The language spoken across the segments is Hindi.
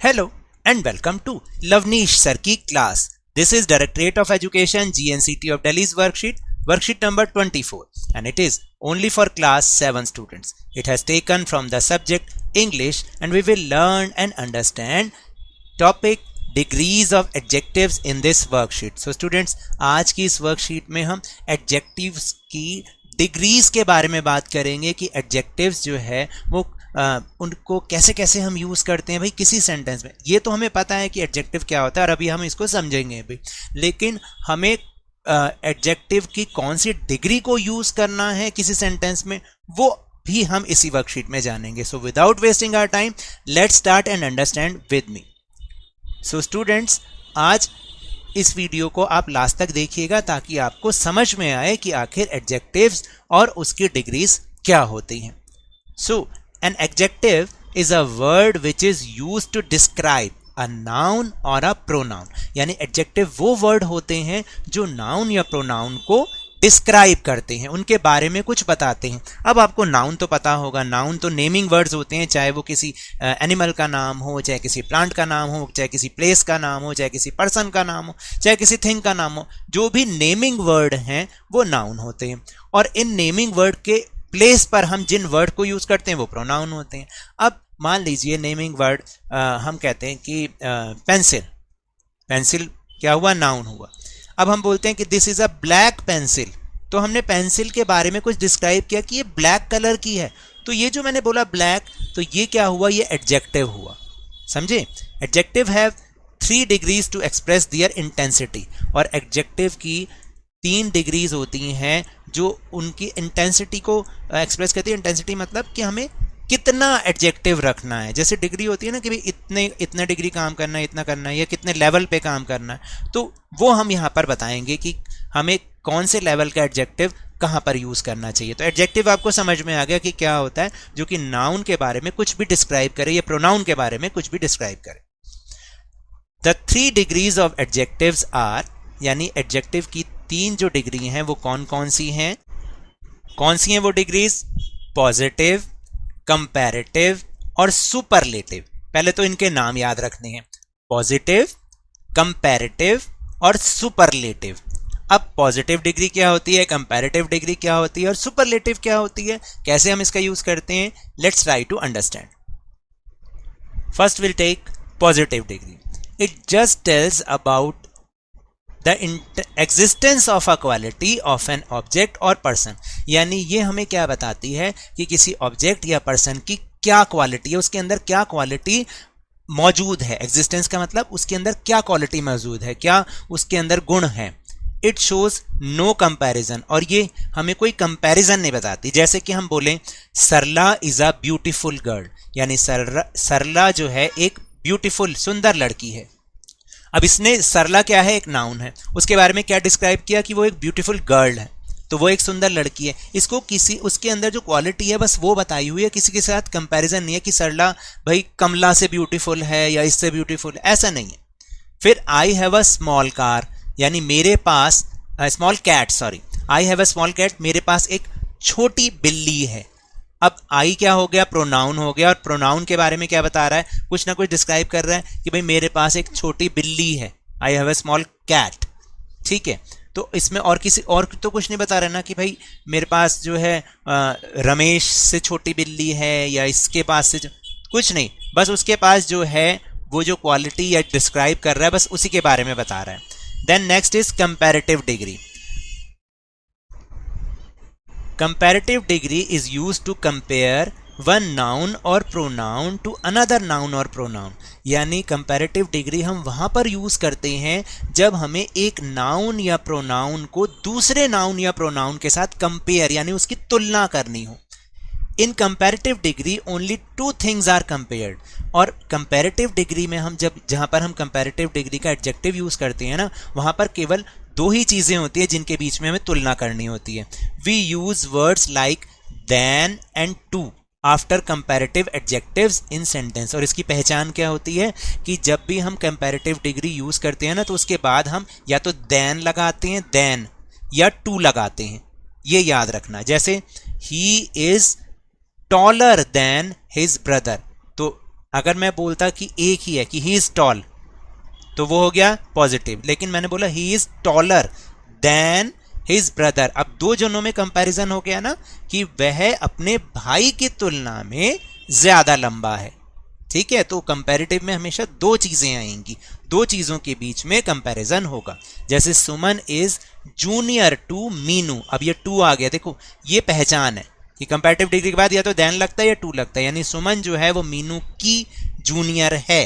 Hello and welcome to Lavneesh Sir की class. This is Directorate of Education GNCT of Delhi's worksheet number 24, and it is only for class 7 students. It has taken from the subject English, and we will learn and understand topic degrees of adjectives in this worksheet. So students, आज की इस worksheet में हम adjectives की डिग्रीज के बारे में बात करेंगे कि एडजेक्टिव्स जो है वो उनको कैसे कैसे हम यूज करते हैं भाई किसी सेंटेंस में. ये तो हमें पता है कि एडजेक्टिव क्या होता है और अभी हम इसको समझेंगे भी, लेकिन हमें एडजेक्टिव की कौन सी डिग्री को यूज करना है किसी सेंटेंस में वो भी हम इसी वर्कशीट में जानेंगे. So without wasting our time let's start and understand with me. So students, आज इस वीडियो को आप लास्ट तक देखिएगा ताकि आपको समझ में आए कि आखिर एडजेक्टिव्स और उसकी डिग्रीज क्या होती हैं. सो an adjective is a word which is used to describe a noun or a pronoun. यानी adjective वो word होते हैं जो noun या pronoun को डिस्क्राइब करते हैं, उनके बारे में कुछ बताते हैं. अब आपको नाउन तो पता होगा, नाउन तो नेमिंग वर्ड्स होते हैं, चाहे वो किसी एनिमल का नाम हो, चाहे किसी प्लांट का नाम हो, चाहे किसी प्लेस का नाम हो, चाहे किसी पर्सन का नाम हो, चाहे किसी थिंग का नाम हो. जो भी नेमिंग वर्ड हैं वो नाउन होते हैं, और इन नेमिंग वर्ड के प्लेस पर हम जिन वर्ड को यूज करते हैं वो प्रोनाउन होते हैं. अब मान लीजिए नेमिंग वर्ड हम कहते हैं कि पेंसिल. पेंसिल क्या हुआ? नाउन हुआ. अब हम बोलते हैं कि this is a black pencil, तो हमने पेंसिल के बारे में कुछ डिस्क्राइब किया कि ये ब्लैक कलर की है. तो ये जो मैंने बोला ब्लैक, तो ये क्या हुआ? ये एडजेक्टिव हुआ. समझे? Adjective have 3 degrees to express their intensity, और एडजेक्टिव की 3 डिग्रीज होती हैं जो उनकी इंटेंसिटी को एक्सप्रेस करती है. इंटेंसिटी मतलब कि हमें कितना एडजेक्टिव रखना है. जैसे डिग्री होती है ना कि भाई इतने डिग्री काम करना है, इतना करना है, या कितने लेवल पे काम करना है, तो वो हम यहाँ पर बताएंगे कि हमें कौन से लेवल का एडजेक्टिव कहाँ पर यूज करना चाहिए. तो एडजेक्टिव आपको समझ में आ गया कि क्या होता है, जो कि नाउन के बारे में कुछ भी डिस्क्राइब करे या प्रोनाउन के बारे में कुछ भी डिस्क्राइब करे. The 3 degrees of adjectives are, यानी एडजेक्टिव की 3 जो डिग्री हैं वो कौन कौन सी हैं? कौन सी हैं वो डिग्रीज? पॉजिटिव, कंपैरेटिव और सुपरलेटिव. पहले तो इनके नाम याद रखने हैं, पॉजिटिव, कंपैरेटिव और सुपरलेटिव. अब पॉजिटिव डिग्री क्या होती है, कंपैरेटिव डिग्री क्या होती है और सुपरलेटिव क्या होती है, कैसे हम इसका यूज करते हैं, let's try to understand. First will take positive degree. It just tells about the existence of a quality of an object or person. यानी ये हमें क्या बताती है कि किसी ऑब्जेक्ट या पर्सन की क्या क्वालिटी है, उसके अंदर क्या क्वालिटी मौजूद है. एग्जिस्टेंस का मतलब उसके अंदर क्या क्वालिटी मौजूद है, क्या उसके अंदर गुण है. इट शोज नो कंपैरिजन, और ये हमें कोई कंपैरिजन नहीं बताती. जैसे कि हम बोलें सरला इज अ ब्यूटीफुल गर्ल, यानी सरला जो है एक ब्यूटीफुल सुंदर लड़की है. अब इसने सरला क्या है, एक नाउन है, उसके बारे में क्या डिस्क्राइब किया कि वो एक ब्यूटीफुल गर्ल है, तो वो एक सुंदर लड़की है. इसको किसी उसके अंदर जो क्वालिटी है बस वो बताई हुई है, किसी के साथ कंपैरिजन नहीं है कि सरला भाई कमला से ब्यूटीफुल है या इससे ब्यूटीफुल, ऐसा नहीं है. फिर I have a small car, यानी मेरे पास small cat, sorry, I have a small cat, मेरे पास एक छोटी बिल्ली है. अब आई क्या हो गया? प्रोनाउन हो गया, और प्रोनाउन के बारे में क्या बता रहा है? कुछ ना कुछ डिस्क्राइब कर रहा है कि भाई मेरे पास एक छोटी बिल्ली है, I have a small cat. ठीक है, तो इसमें और किसी और तो कुछ नहीं बता रहा ना कि भाई मेरे पास जो है रमेश से छोटी बिल्ली है या इसके पास से कुछ नहीं, बस उसके पास जो है वो जो क्वालिटी या डिस्क्राइब कर रहा है बस उसी के बारे में बता रहा है. Then next is comparative degree. Comparative degree is used to compare one noun or pronoun to another noun or pronoun. यानी comparative degree हम वहाँ पर यूज करते हैं जब हमें एक नाउन या प्रोनाउन को दूसरे नाउन या प्रोनाउन के साथ कंपेयर यानी उसकी तुलना करनी हो. In comparative degree only 2 things are compared. और कंपैरेटिव डिग्री में हम जहाँ पर हम कंपैरेटिव डिग्री का एडजेक्टिव यूज करते हैं ना, वहाँ पर केवल 2 ही चीजें होती है जिनके बीच में हमें तुलना करनी होती है. We use words like than and to after comparative adjectives in sentence. और इसकी पहचान क्या होती है कि जब भी हम कंपैरेटिव डिग्री यूज करते हैं ना, तो उसके बाद हम या तो देन लगाते हैं, देन, या टू लगाते हैं. ये याद रखना. जैसे he is taller than his brother, तो अगर मैं बोलता कि एक ही है, कि ही इज टॉल, तो वो हो गया पॉजिटिव, लेकिन मैंने बोला he is taller than his brother. अब दो जनों में कंपैरिजन हो गया ना, कि वह अपने भाई की तुलना में ज्यादा लंबा है। ठीक है, तो कंपैरेटिव में हमेशा दो चीजें आएंगी, दो चीजों के बीच में कंपैरिजन होगा। जैसे सुमन इज जूनियर टू मीनू, अब ये टू आ गया, देखो ये पहचान है कि कंपैरेटिव डिग्री के बाद या तो देन लगता है या टू लगता है, यानी सुमन जो है वो मीनू की जूनियर है।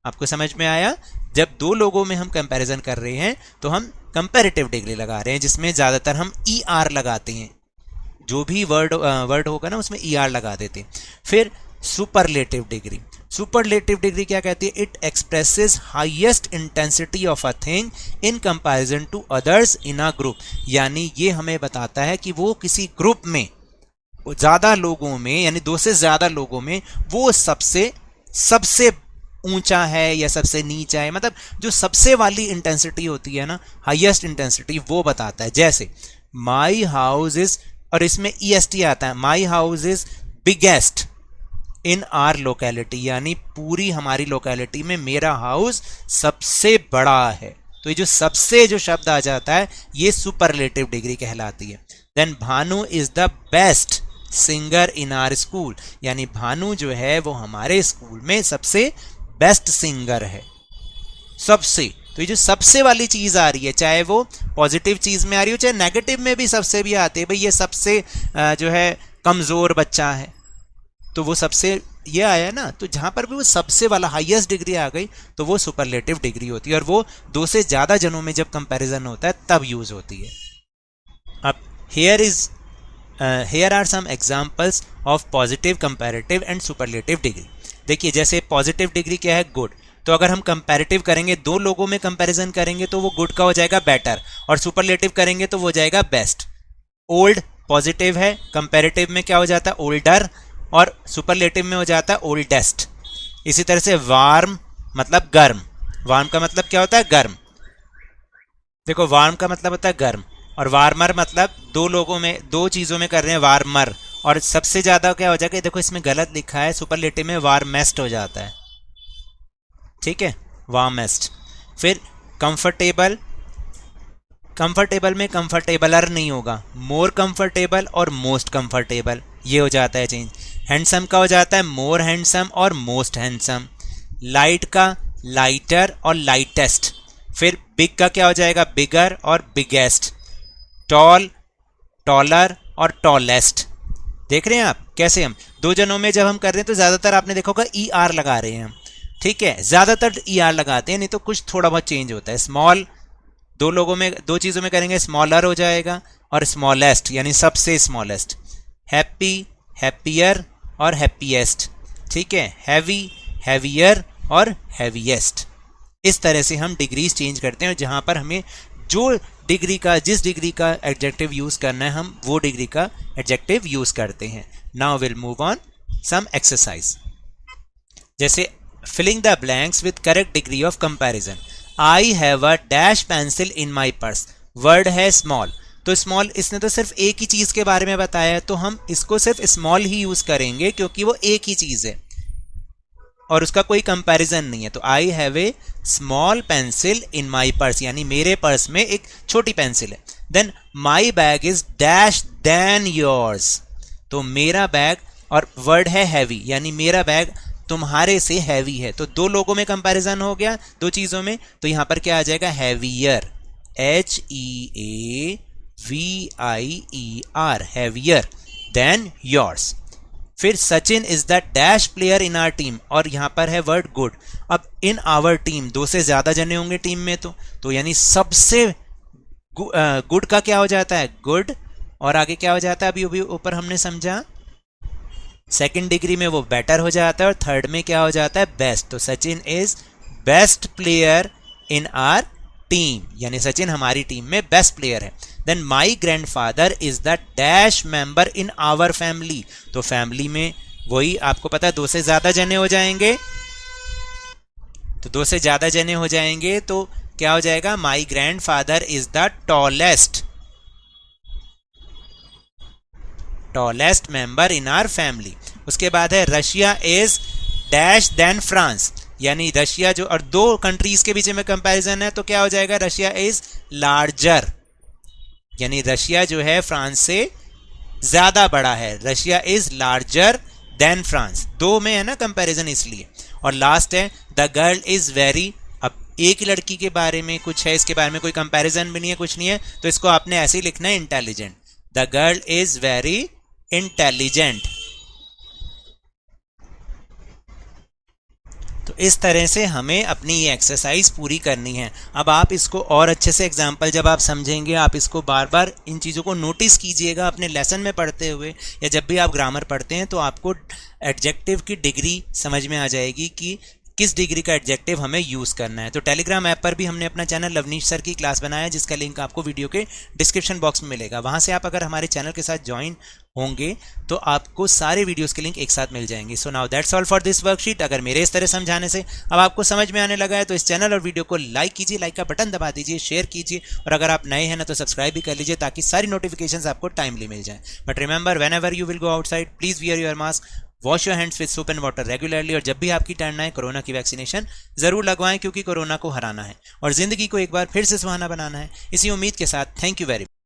आपको समझ में आया? जब दो लोगों में हम कंपैरिजन कर रहे हैं तो हम कंपैरेटिव डिग्री लगा रहे हैं, जिसमें ज्यादातर हम ई आर लगाते हैं, जो भी वर्ड होगा ना उसमें ई आर लगा देते हैं। फिर सुपरलेटिव डिग्री, सुपरलेटिव डिग्री क्या कहती है? It expresses highest intensity of a thing in comparison to others in a group, यानी ये हमें बताता है कि वो किसी ग्रुप में ज्यादा लोगों में, यानी दो से ज्यादा लोगों में वो सबसे ऊंचा है या सबसे नीचा है, मतलब जो सबसे वाली इंटेंसिटी होती है ना, हाईएस्ट इंटेंसिटी, वो बताता है। जैसे माई हाउस इज, और इसमें EST आता है, my house is biggest in are locality, यानी पूरी हमारी लोकेलिटी में मेरा हाउस सबसे बड़ा है। तो ये जो सबसे जो शब्द आ जाता है ये सुपरलेटिव डिग्री कहलाती है। Then Bhanu is the best singer in our school, यानी भानु जो है वो हमारे स्कूल में सबसे बेस्ट सिंगर है, सबसे। तो ये जो सबसे वाली चीज आ रही है, चाहे वो पॉजिटिव चीज में आ रही हो चाहे नेगेटिव में भी सबसे भी आते हैं, भाई ये सबसे जो है कमजोर बच्चा है, तो वो सबसे ये आया ना, तो जहां पर भी वो सबसे वाला हाईएस्ट डिग्री आ गई तो वो सुपरलेटिव डिग्री होती है, और वो दो से ज्यादा जनों में जब कंपैरिजन होता है तब यूज होती है। अब here are some examples of positive, comparative and superlative degree। देखिए जैसे पॉजिटिव डिग्री क्या है? गुड। तो अगर हम कंपैरेटिव करेंगे, दो लोगों में कंपैरिजन करेंगे तो वो गुड का हो जाएगा बेटर, और सुपरलेटिव करेंगे तो वो हो जाएगा बेस्ट। ओल्ड पॉजिटिव है, कंपैरेटिव में क्या हो जाता है? ओल्डर, और सुपरलेटिव में हो जाता है ओल्डेस्ट। इसी तरह से वार्म मतलब गर्म, वार्म का मतलब क्या होता है? गर्म। देखो वार्म का मतलब होता है गर्म, और वार्मर मतलब दो लोगों में, दो चीजों में कर रहे हैं वार्मर, और सबसे ज्यादा क्या हो जाएगा? देखो इसमें गलत लिखा है, सुपरलेटिव में वार्मेस्ट हो जाता है। ठीक है, वार्मेस्ट। फिर कंफर्टेबल, कंफर्टेबल में कंफर्टेबलर नहीं होगा, मोर कंफर्टेबल और मोस्ट कंफर्टेबल, ये हो जाता है चेंज। हैंडसम का हो जाता है मोर हैंडसम और मोस्ट हैंडसम। लाइट का लाइटर और लाइटेस्ट। फिर बिग का क्या हो जाएगा? बिगर और बिगेस्ट। टॉल, टॉलर और टॉलेस्ट। देख रहे हैं आप कैसे हम दो जनों में जब हम कर रहे हैं तो ज्यादातर आपने देखा होगा ER लगा रहे हैं हम। ठीक है, ज्यादातर ER लगाते हैं, नहीं तो कुछ थोड़ा बहुत चेंज होता है। स्मॉल दो लोगों में, दो चीजों में करेंगे स्मॉलर हो जाएगा, और स्मॉलेस्ट यानी सबसे स्मॉलेस्ट। हैप्पी, हैप्पियर और हैप्पीएस्ट। ठीक है, हैवी, हैवियर और हैवीएस्ट। इस तरह से हम डिग्रीज चेंज करते हैं, और जहां पर हमें जो डिग्री का, जिस डिग्री का एडजेक्टिव यूज करना है हम वो डिग्री का एडजेक्टिव यूज करते हैं। Now will move on some exercise. जैसे filling the blanks with correct degree of comparison. I have a dash pencil in my purse, word है स्मॉल, तो स्मॉल इसने तो सिर्फ एक ही चीज के बारे में बताया है, तो हम इसको सिर्फ स्मॉल ही यूज करेंगे क्योंकि वो एक ही चीज है और उसका कोई कंपैरिजन नहीं है। तो I have a small pencil in my purse, यानी मेरे पर्स में एक छोटी पेंसिल है। Then my bag is dash than yours, तो मेरा बैग, और वर्ड है हैवी, यानी मेरा बैग तुम्हारे से हैवी है। तो दो लोगों में कंपैरिजन हो गया, दो चीजों में, तो यहां पर क्या आ जाएगा? Heavier, HEAVIER, heavier than yours. फिर Sachin is the dash player in our team, और यहां पर है वर्ड गुड। अब इन आवर टीम दो से ज्यादा जने होंगे टीम में, तो यानी सबसे गुड का क्या हो जाता है? गुड, और आगे क्या हो जाता है? अभी ऊपर हमने समझा, सेकंड डिग्री में वो बेटर हो जाता है, और थर्ड में क्या हो जाता है? बेस्ट। तो Sachin is best player in our team, यानी सचिन हमारी टीम में बेस्ट प्लेयर है। Then my grandfather is the dash member in our family, तो फैमिली में वही आपको पता है दो से ज्यादा जने हो जाएंगे, तो दो से ज्यादा जने हो जाएंगे तो क्या हो जाएगा? My grandfather is the tallest member in our family. उसके बाद है Russia is dash than France, यानी रशिया जो, और दो कंट्रीज के बीच में कंपैरिजन है तो क्या हो जाएगा, रशिया इज लार्जर, यानी रशिया जो है फ्रांस से ज्यादा बड़ा है, Russia is larger than France, दो में है ना कंपैरिजन इसलिए। और लास्ट है द गर्ल इज वेरी, अब एक लड़की के बारे में कुछ है, इसके बारे में कोई कंपैरिजन भी नहीं है, कुछ नहीं है, तो इसको आपने ऐसे ही लिखना है intelligent, the girl is very intelligent. तो इस तरह से हमें अपनी ये एक्सरसाइज पूरी करनी है। अब आप इसको और अच्छे से एग्जाम्पल जब आप समझेंगे, आप इसको बार बार इन चीज़ों को नोटिस कीजिएगा अपने लेसन में पढ़ते हुए, या जब भी आप ग्रामर पढ़ते हैं तो आपको एडजेक्टिव की डिग्री समझ में आ जाएगी कि किस डिग्री का एडजेक्टिव हमें यूज़ करना है। तो टेलीग्राम ऐप पर भी हमने अपना चैनल लवनीश सर की क्लास बनाया है, जिसका लिंक आपको वीडियो के डिस्क्रिप्शन बॉक्स में मिलेगा। वहाँ से आप अगर हमारे चैनल के साथ ज्वाइन होंगे तो आपको सारे वीडियोस के लिंक एक साथ मिल जाएंगे। So now that's all for this worksheet. अगर मेरे इस तरह समझाने से अब आपको समझ में आने लगा है तो इस चैनल और वीडियो को लाइक कीजिए, लाइक का बटन दबा दीजिए, शेयर कीजिए, और अगर आप नए हैं ना तो सब्सक्राइब भी कर लीजिए ताकि सारी नोटिफिकेशंस आपको टाइमली मिल जाएं। But remember, when ever you will go outside please wear your mask, wash your hands with soap and water regularly, और जब भी आपकी टर्न आए कोरोना की वैक्सीनेशन जरूर लगवाएं, क्योंकि कोरोना को हराना है और जिंदगी को एक बार फिर से सुहाना बनाना है। इसी उम्मीद के साथ थैंक यू वेरी मच।